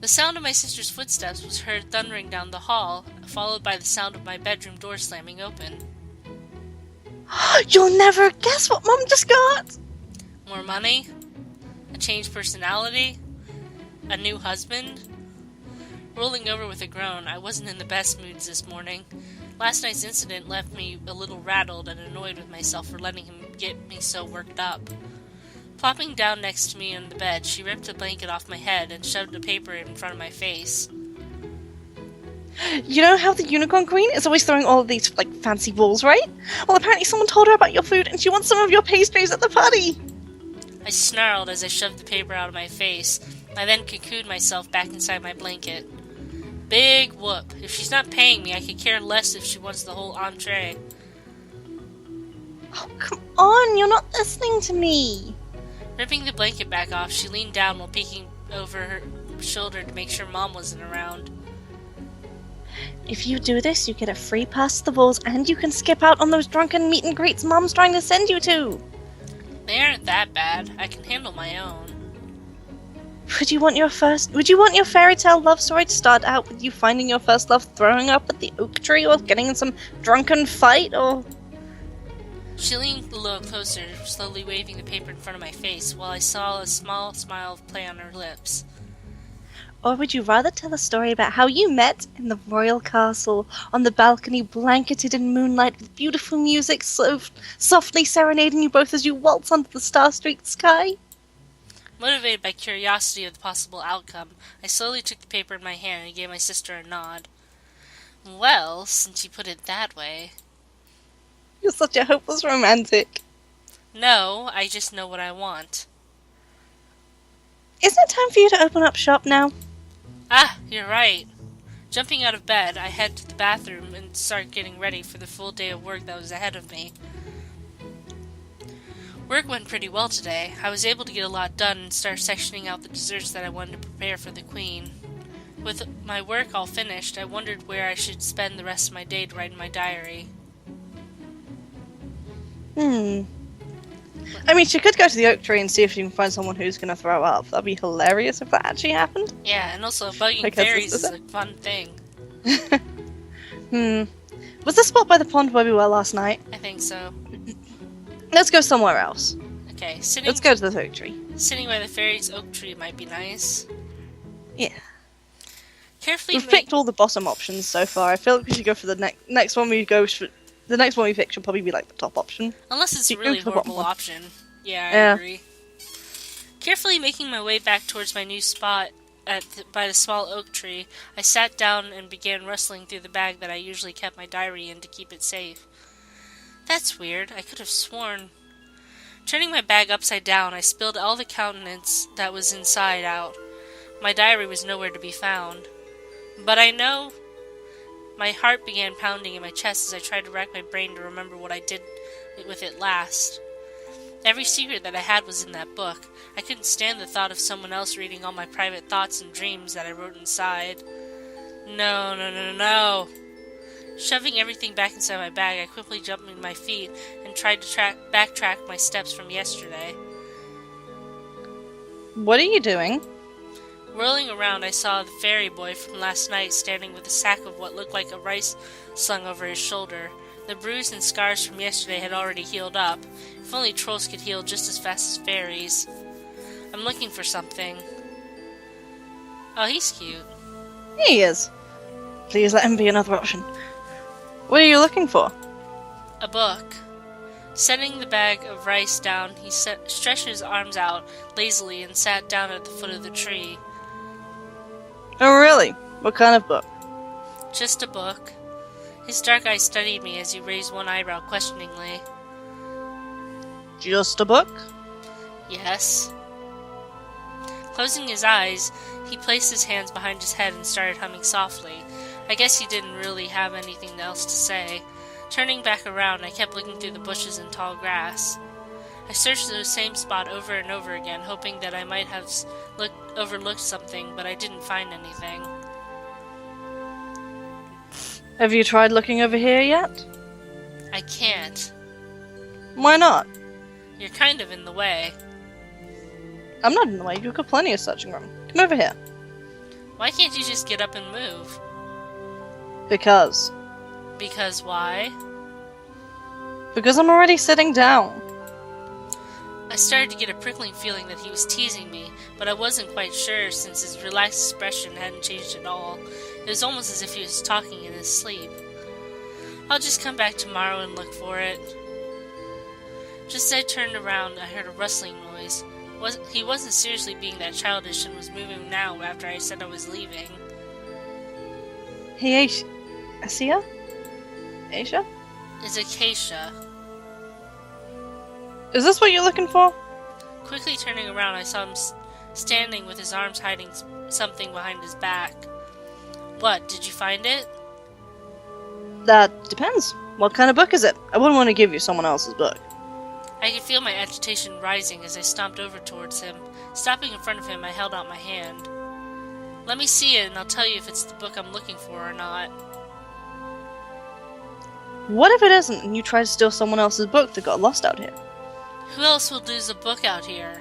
The sound of my sister's footsteps was heard thundering down the hall, followed by the sound of my bedroom door slamming open. You'll never guess what Mom just got! More money? A changed personality? A new husband? Rolling over with a groan, I wasn't in the best moods this morning. Last night's incident left me a little rattled and annoyed with myself for letting him get me so worked up. Plopping down next to me on the bed, she ripped a blanket off my head and shoved a paper in front of my face. You know how the Unicorn Queen is always throwing all of these, fancy balls, right? Well, apparently someone told her about your food and she wants some of your pastries at the party! I snarled as I shoved the paper out of my face. I then cocooned myself back inside my blanket. Big whoop. If she's not paying me, I could care less if she wants the whole entree. Oh, come on, you're not listening to me! Ripping the blanket back off, she leaned down while peeking over her shoulder to make sure Mom wasn't around. If you do this, you get a free pass to the balls and you can skip out on those drunken meet and greets Mom's trying to send you to! They aren't that bad. I can handle my own. Would you want your fairy tale love story to start out with you finding your first love throwing up at the oak tree or getting in some drunken fight, or... She leaned a little closer, slowly waving the paper in front of my face, while I saw a small smile play on her lips. Or would you rather tell a story about how you met in the royal castle, on the balcony blanketed in moonlight with beautiful music softly serenading you both as you waltz under the star-streaked sky? Motivated by curiosity of the possible outcome, I slowly took the paper in my hand and gave my sister a nod. Well, since you put it that way... You're such a hopeless romantic. No, I just know what I want. Isn't it time for you to open up shop now? Ah, you're right. Jumping out of bed, I head to the bathroom and start getting ready for the full day of work that was ahead of me. Work went pretty well today. I was able to get a lot done and start sectioning out the desserts that I wanted to prepare for the Queen. With my work all finished, I wondered where I should spend the rest of my day to write in my diary. I mean, she could go to the oak tree and see if she can find someone who's going to throw up. That'd be hilarious if that actually happened. Yeah, and also bugging fairies is a fun thing. Was the spot by the pond where we were last night? I think so. Let's go somewhere else. Okay, Let's go to the oak tree. Sitting by the fairy's oak tree might be nice. Yeah. We've picked all the bottom options so far. I feel like we should go for the next one we go for. The next one we pick should probably be the top option. Unless it's a really horrible option. Yeah, I agree. Carefully making my way back towards my new spot by the small oak tree, I sat down and began rustling through the bag that I usually kept my diary in to keep it safe. That's weird. I could have sworn. Turning my bag upside down, I spilled all the countenance that was inside out. My diary was nowhere to be found. But I know... My heart began pounding in my chest as I tried to rack my brain to remember what I did with it last. Every secret that I had was in that book. I couldn't stand the thought of someone else reading all my private thoughts and dreams that I wrote inside. No. Shoving everything back inside my bag, I quickly jumped to my feet and tried to backtrack my steps from yesterday. What are you doing? Whirling around, I saw the fairy boy from last night standing with a sack of what looked like a rice slung over his shoulder. The bruise and scars from yesterday had already healed up. If only trolls could heal just as fast as fairies. I'm looking for something. Oh, he's cute. He is. Please let him be another option. What are you looking for? A book. Setting the bag of rice down, he stretched his arms out lazily and sat down at the foot of the tree. Oh, really? What kind of book? Just a book. His dark eyes studied me as he raised one eyebrow questioningly. Just a book? Yes. Closing his eyes, he placed his hands behind his head and started humming softly. I guess he didn't really have anything else to say. Turning back around, I kept looking through the bushes and tall grass. I searched the same spot over and over again, hoping that I might have overlooked something, but I didn't find anything. Have you tried looking over here yet? I can't. Why not? You're kind of in the way. I'm not in the way. You've got plenty of searching room. Come over here. Why can't you just get up and move? Because. Because why? Because I'm already sitting down. I started to get a prickling feeling that he was teasing me, but I wasn't quite sure since his relaxed expression hadn't changed at all. It was almost as if he was talking in his sleep. I'll just come back tomorrow and look for it. Just as I turned around, I heard a rustling noise. He wasn't seriously being that childish and was moving now after I said I was leaving. Hey, Asia? Asia? It's Acacia. Is this what you're looking for? Quickly turning around, I saw him standing with his arms hiding something behind his back. What, did you find it? That depends. What kind of book is it? I wouldn't want to give you someone else's book. I could feel my agitation rising as I stomped over towards him. Stopping in front of him, I held out my hand. Let me see it and I'll tell you if it's the book I'm looking for or not. What if it isn't and you try to steal someone else's book that got lost out here? Who else will lose a book out here?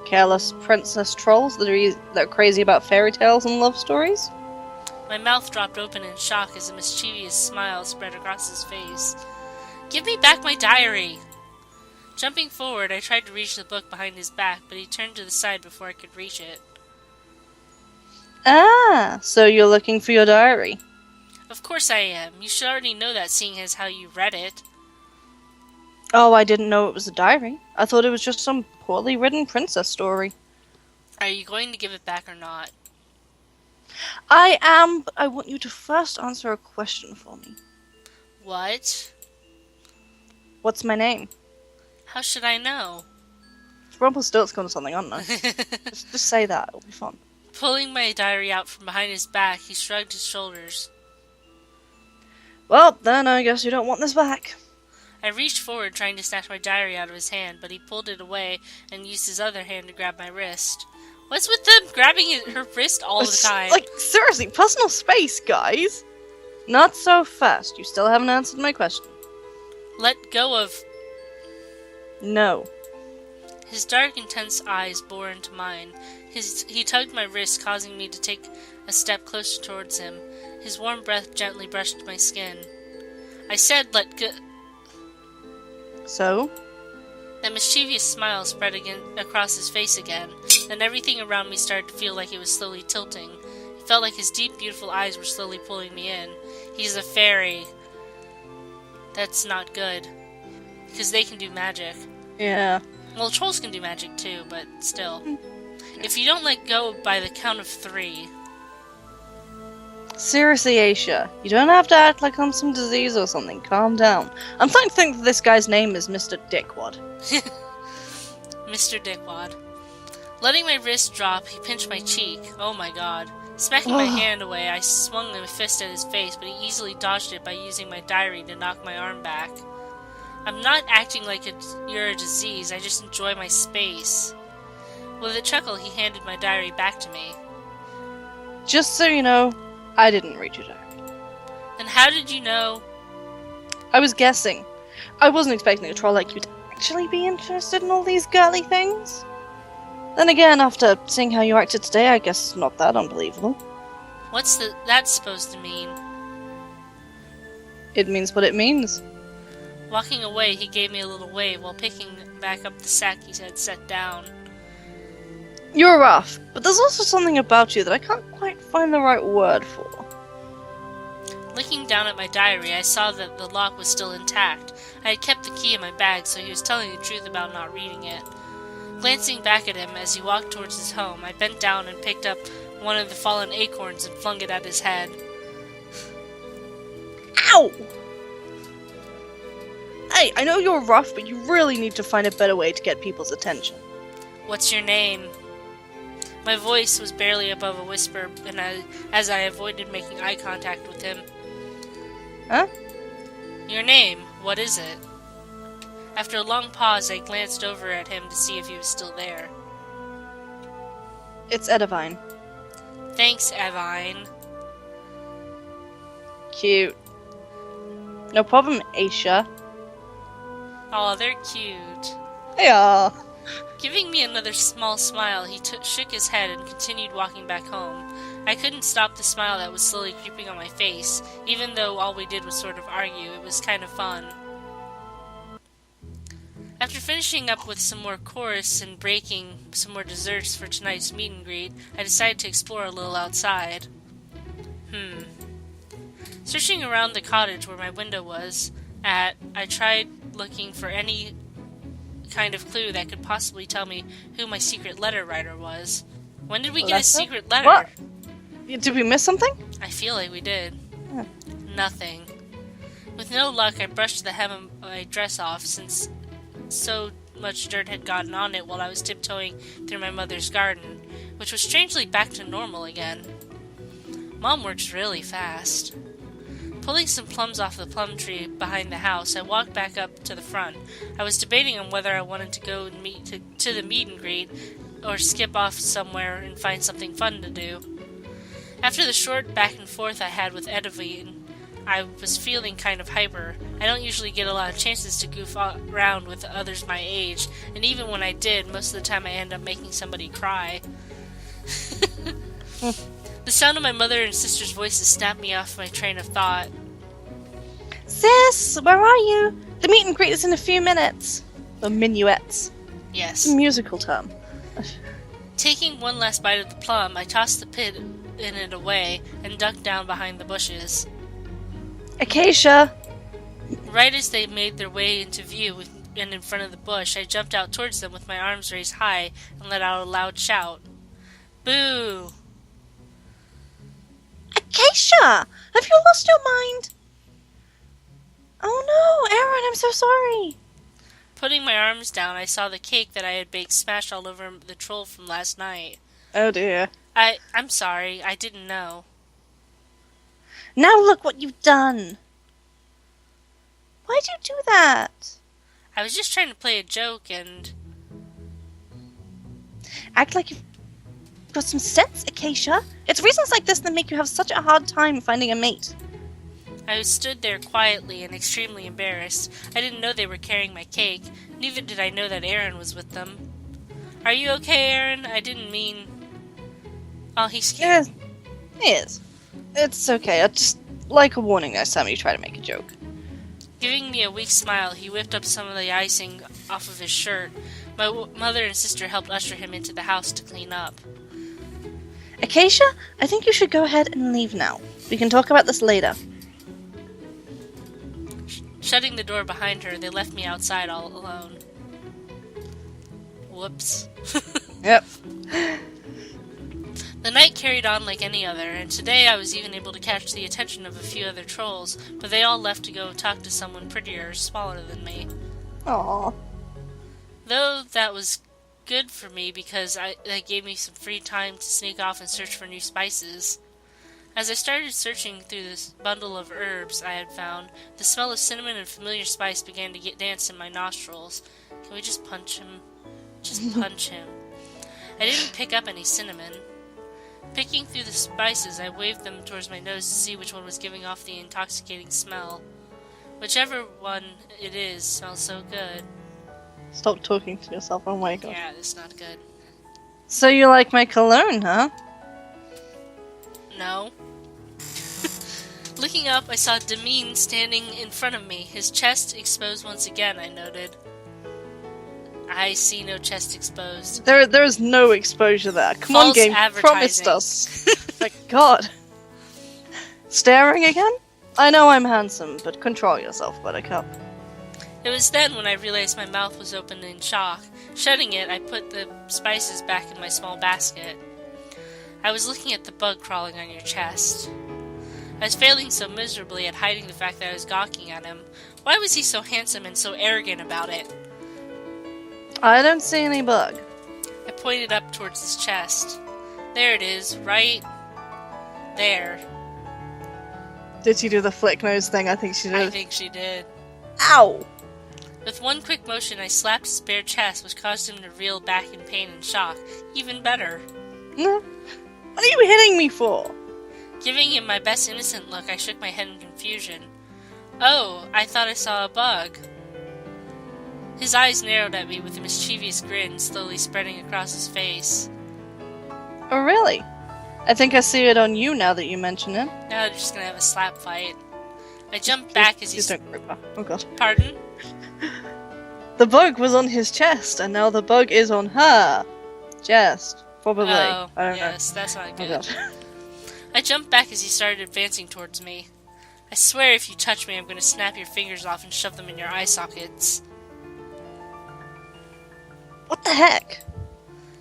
Careless princess trolls that are crazy about fairy tales and love stories? My mouth dropped open in shock as a mischievous smile spread across his face. Give me back my diary! Jumping forward, I tried to reach the book behind his back, but he turned to the side before I could reach it. Ah, so you're looking for your diary. Of course I am. You should already know that, seeing as how you read it. Oh, I didn't know it was a diary. I thought it was just some poorly written princess story. Are you going to give it back or not? I am, but I want you to first answer a question for me. What? What's my name? How should I know? It's Rumpelstiltskin or something, I don't know. just say that, it'll be fun. Pulling my diary out from behind his back, he shrugged his shoulders. Well, then I guess you don't want this back. I reached forward trying to snatch my diary out of his hand, but he pulled it away and used his other hand to grab my wrist. What's with them grabbing her wrist all the time? Like, seriously, personal space, guys! Not so fast. You still haven't answered my question. Let go of... No. His dark, intense eyes bore into mine. He tugged my wrist, causing me to take a step closer towards him. His warm breath gently brushed my skin. I said, let go... So? That mischievous smile spread across his face again, and everything around me started to feel like it was slowly tilting. It felt like his deep, beautiful eyes were slowly pulling me in. He's a fairy. That's not good. Because they can do magic. Yeah. Well, trolls can do magic too, but still. If you don't let go by the count of 3... Seriously, Aisha, you don't have to act like I'm some disease or something. Calm down. I'm starting to think that this guy's name is Mr. Dickwad. Mr. Dickwad. Letting my wrist drop, he pinched my cheek. Oh my god. Smacking my hand away, I swung a fist at his face, but he easily dodged it by using my diary to knock my arm back. I'm not acting like you're a disease, I just enjoy my space. With a chuckle, he handed my diary back to me. Just so you know, I didn't read your diary. Then how did you know? I was guessing. I wasn't expecting a troll like you to actually be interested in all these girly things. Then again, after seeing how you acted today, I guess it's not that unbelievable. What's that supposed to mean? It means what it means. Walking away, he gave me a little wave while picking back up the sack he had set down. You're rough, but there's also something about you that I can't quite find the right word for. Looking down at my diary, I saw that the lock was still intact. I had kept the key in my bag, so he was telling the truth about not reading it. Glancing back at him as he walked towards his home, I bent down and picked up one of the fallen acorns and flung it at his head. Ow! Hey, I know you're rough, but you really need to find a better way to get people's attention. What's your name? My voice was barely above a whisper, and as I avoided making eye contact with him. Huh? Your name, what is it? After a long pause, I glanced over at him to see if he was still there. It's Edivine. Thanks, Evine. Cute. No problem, Aisha. Aw, they're cute. They are. Giving me another small smile, he shook his head and continued walking back home. I couldn't stop the smile that was slowly creeping on my face, even though all we did was sort of argue. It was kind of fun. After finishing up with some more chorus and breaking some more desserts for tonight's meet and greet, I decided to explore a little outside. Searching around the cottage where my window was at, I tried looking for any kind of clue that could possibly tell me who my secret letter writer was. When did we get a secret letter? What? Did we miss something? I feel like we did. Yeah. Nothing. With no luck, I brushed the hem of my dress off since so much dirt had gotten on it while I was tiptoeing through my mother's garden, which was strangely back to normal again. Mom works really fast. Pulling some plums off the plum tree behind the house, I walked back up to the front. I was debating on whether I wanted to go to the meet and greet or skip off somewhere and find something fun to do. After the short back and forth I had with Edwin, I was feeling kind of hyper. I don't usually get a lot of chances to goof around with others my age, and even when I did, most of the time I end up making somebody cry. The sound of my mother and sister's voices snapped me off my train of thought. Sis, where are you? The meet and greet is in a few minutes. Or minuets. Yes. It's a musical term. Taking one last bite of the plum, I tossed the pit in it away and ducked down behind the bushes. Acacia! Right as they made their way into view and in front of the bush, I jumped out towards them with my arms raised high and let out a loud shout. Boo! Acacia! Have you lost your mind? Oh no, Aaron, I'm so sorry. Putting my arms down, I saw the cake that I had baked smashed all over the troll from last night. Oh dear. I'm sorry, I didn't know. Now look what you've done. Why'd you do that? I was just trying to play a joke and... Act like you've got some sense, Acacia. It's reasons like this that make you have such a hard time finding a mate. I stood there quietly and extremely embarrassed. I didn't know they were carrying my cake. Neither did I know that Aaron was with them. Are you okay, Aaron? I didn't mean... Oh, he's scared. Yes, he is. It's okay. I just like a warning next time you try to make a joke. Giving me a weak smile, he whipped up some of the icing off of his shirt. My mother and sister helped usher him into the house to clean up. Acacia, I think you should go ahead and leave now. We can talk about this later. Shutting the door behind her, they left me outside all alone. Whoops. Yep. The night carried on like any other, and today I was even able to catch the attention of a few other trolls, but they all left to go talk to someone prettier or smaller than me. Aww. Though that was good for me because that gave me some free time to sneak off and search for new spices. As I started searching through this bundle of herbs I had found, the smell of cinnamon and familiar spice began to dance in my nostrils. Can we just punch him? Just punch him. I didn't pick up any cinnamon. Picking through the spices, I waved them towards my nose to see which one was giving off the intoxicating smell. Whichever one it is smells so good. Stop talking to yourself, oh my god. Yeah, it's not good. So you like my cologne, huh? No. Looking up, I saw Damien standing in front of me, his chest exposed once again, I noted. I see no chest exposed. There is no exposure there. Come on, game. You promised us. My god. Staring again? I know I'm handsome, but control yourself, Buttercup. It was then when I realized my mouth was open in shock. Shutting it, I put the spices back in my small basket. I was looking at the bug crawling on your chest. I was failing so miserably at hiding the fact that I was gawking at him. Why was he so handsome and so arrogant about it? I don't see any bug. I pointed up towards his chest. There it is, right there. Did she do the flick nose thing? I think she did. I think she did. Ow! With one quick motion, I slapped his bare chest, which caused him to reel back in pain and shock. Even better. What are you hitting me for? Giving him my best innocent look, I shook my head in confusion. Oh, I thought I saw a bug. His eyes narrowed at me with a mischievous grin slowly spreading across his face. Oh, really? I think I see it on you now that you mention it. Now they're just gonna have a slap fight. I jumped back as he... Oh god. Pardon? The bug was on his chest, and now the bug is on her chest. Probably. Oh, I don't yes, that's not know. good. Oh god. I jumped back as he started advancing towards me. I swear if you touch me, I'm going to snap your fingers off and shove them in your eye sockets. What the heck?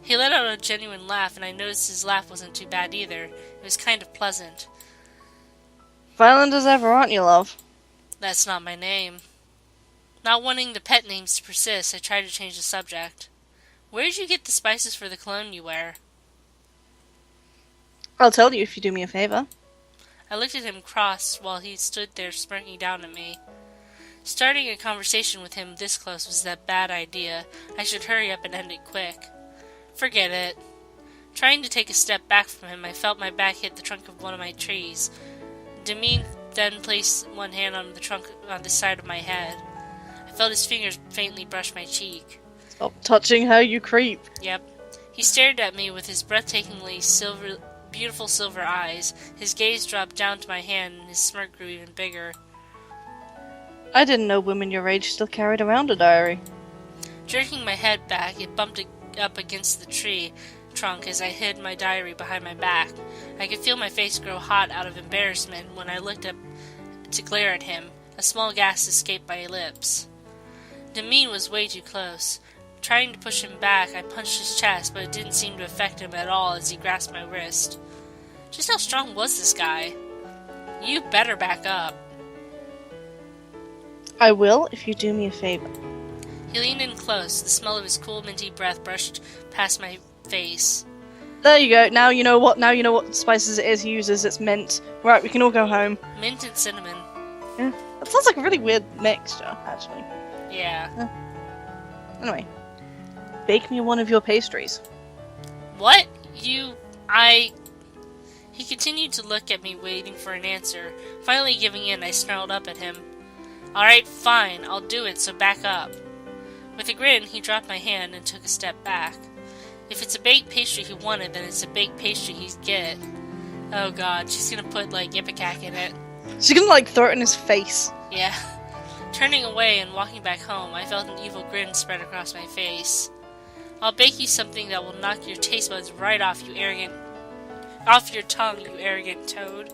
He let out a genuine laugh, and I noticed his laugh wasn't too bad either. It was kind of pleasant. Violent as ever, aren't you, love? That's not my name. Not wanting the pet names to persist, I tried to change the subject. Where did you get the spices for the cologne you wear? I'll tell you if you do me a favor. I looked at him cross while he stood there smirking down at me. Starting a conversation with him this close was a bad idea. I should hurry up and end it quick. Forget it. Trying to take a step back from him, I felt my back hit the trunk of one of my trees. Demeen then placed one hand on the trunk on the side of my head. I felt his fingers faintly brush my cheek. Stop touching her, you creep. Yep. He stared at me with his breathtakingly beautiful silver eyes. His gaze dropped down to my hand and his smirk grew even bigger. I didn't know women your age still carried around a diary. Jerking my head back, it bumped up against the tree trunk as I hid my diary behind my back. I could feel my face grow hot out of embarrassment when I looked up to glare at him. A small gasp escaped my lips. Demeen was way too close. Trying to push him back, I punched his chest, but it didn't seem to affect him at all as he grasped my wrist. Just how strong was this guy? You better back up. I will if you do me a favor. He leaned in close. The smell of his cool, minty breath brushed past my face. There you go. Now you know what spices it is he uses. It's mint. Right, we can all go home. Mint and cinnamon. Yeah. That sounds like a really weird mixture, actually. Yeah. Anyway. Bake me one of your pastries. What? He continued to look at me, waiting for an answer. Finally giving in, I snarled up at him. Alright, fine, I'll do it, so back up. With a grin, he dropped my hand and took a step back. If it's a baked pastry he wanted, then it's a baked pastry he'd get. Oh god, she's gonna put, ipecac in it. She's gonna, throw it in his face. Yeah. Turning away and walking back home, I felt an evil grin spread across my face. I'll bake you something that will knock your taste buds right off, off your tongue, you arrogant toad.